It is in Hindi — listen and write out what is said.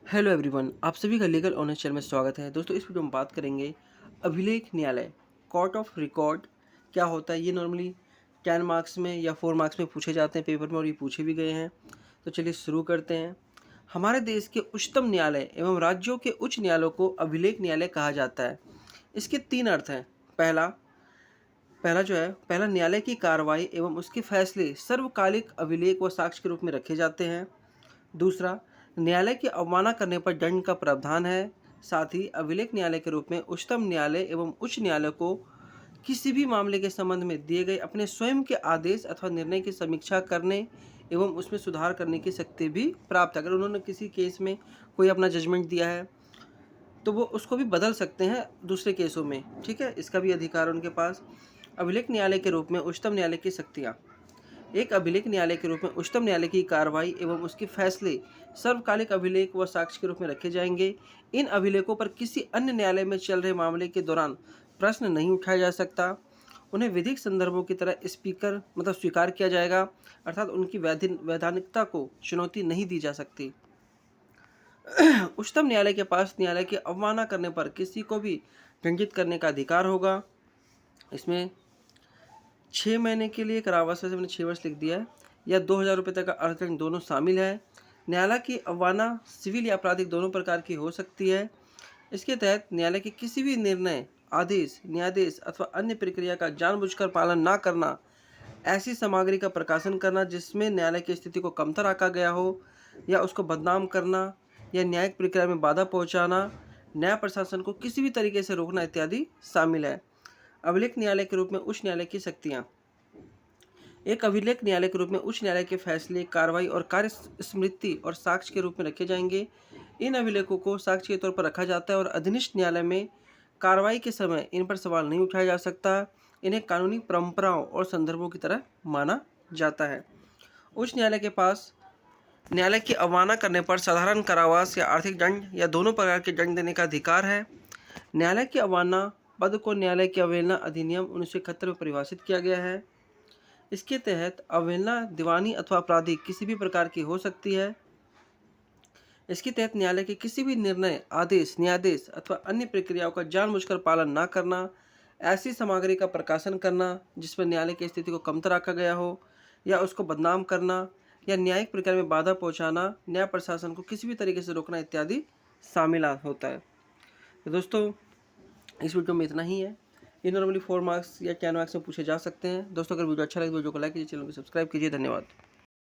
हेलो एवरीवन, आप सभी का लीगल ऑनर्स चैनल में स्वागत है। दोस्तों, इस वीडियो में बात करेंगे अभिलेख न्यायालय, कोर्ट ऑफ रिकॉर्ड क्या होता है। ये नॉर्मली 10 मार्क्स में या 4 मार्क्स में पूछे जाते हैं पेपर में, और ये पूछे भी गए हैं। तो चलिए शुरू करते हैं। हमारे देश के उच्चतम न्यायालय एवं राज्यों के उच्च न्यायालयों को अभिलेख न्यायालय कहा जाता है। इसके 3 अर्थ हैं। पहला पहला न्यायालय की कार्रवाई एवं उसके फैसले सर्वकालिक अभिलेख व साक्ष्य के रूप में रखे जाते हैं। दूसरा, न्यायालय की अवमानना करने पर दंड का प्रावधान है। साथ ही अभिलेख न्यायालय के रूप में उच्चतम न्यायालय एवं उच्च न्यायालय को किसी भी मामले के संबंध में दिए गए अपने स्वयं के आदेश अथवा निर्णय की समीक्षा करने एवं उसमें सुधार करने की शक्ति भी प्राप्त है। अगर उन्होंने किसी केस में कोई अपना जजमेंट दिया है तो वो उसको भी बदल सकते हैं दूसरे केसों में, ठीक है। इसका भी अधिकार उनके पास। अभिलेख न्यायालय के रूप में उच्चतम न्यायालय की शक्तियाँ। एक अभिलेख न्यायालय के रूप में उच्चतम न्यायालय की कार्रवाई एवं उसके फैसले सर्वकालिक अभिलेख व साक्ष्य के रूप में रखे जाएंगे। इन अभिलेखों पर किसी अन्य न्यायालय में चल रहे मामले के दौरान प्रश्न नहीं उठाया जा सकता। उन्हें विधिक संदर्भों की तरह स्वीकार किया जाएगा, अर्थात उनकी वैधानिकता को चुनौती नहीं दी जा सकती। उच्चतम न्यायालय के पास न्यायालय की अवमानना करने पर किसी को भी दंडित करने का अधिकार होगा। इसमें 6 महीने के लिए कारावास, वैसे मैंने 6 वर्ष लिख दिया है, या 2,000 रुपये तक का अर्थदंड दोनों शामिल है। न्यायालय की अवमानना सिविल या आपराधिक दोनों प्रकार की हो सकती है। इसके तहत न्यायालय के किसी भी निर्णय, आदेश, न्यायाधीश अथवा अन्य प्रक्रिया का जानबूझकर पालन न करना, ऐसी सामग्री का प्रकाशन करना जिसमें न्यायालय की स्थिति को कमतर आंका गया हो, या उसको बदनाम करना, या न्यायिक प्रक्रिया में बाधा पहुंचाना, न्याय प्रशासन को किसी भी तरीके से रोकना इत्यादि शामिल है। अभिलेख न्यायालय के रूप में उच्च न्यायालय की शक्तियाँ। एक अभिलेख न्यायालय के रूप में उच्च न्यायालय के फैसले, कार्रवाई और कार्य स्मृति और साक्ष्य के रूप में रखे जाएंगे। इन अभिलेखों को साक्ष्य के तौर पर रखा जाता है और अधीनस्थ न्यायालय में कार्रवाई के समय इन पर सवाल नहीं उठाया जा सकता। इन्हें कानूनी परंपराओं और संदर्भों की तरह माना जाता है। उच्च न्यायालय के पास न्यायालय की अवमानना करने पर साधारण कारावास या आर्थिक दंड या दोनों प्रकार के दंड देने का अधिकार है। न्यायालय की अवमानना पद को न्यायालय की अवहेलना अधिनियम 1971 में परिभाषित किया गया है। इसके तहत अवहेलना दीवानी अथवा आपराधिक किसी भी प्रकार की हो सकती है। इसके तहत न्यायालय के किसी भी निर्णय, आदेश, न्यायाधीश अथवा अन्य प्रक्रियाओं का जानबूझकर पालन न करना, ऐसी सामग्री का प्रकाशन करना जिसमें न्यायालय की स्थिति को कमतर आंका गया हो, या उसको बदनाम करना, या न्यायिक प्रक्रिया में बाधा पहुंचाना, न्याय प्रशासन को किसी भी तरीके से रोकना इत्यादि शामिल होता है। तो दोस्तों, इस वीडियो में इतना ही है। ये नॉर्मली 4 मार्क्स या 10 मार्क्स में पूछे जा सकते हैं। दोस्तों, अगर वीडियो अच्छा लगे तो वीडियो को लाइक कीजिए, चैनल को सब्सक्राइब कीजिए। धन्यवाद।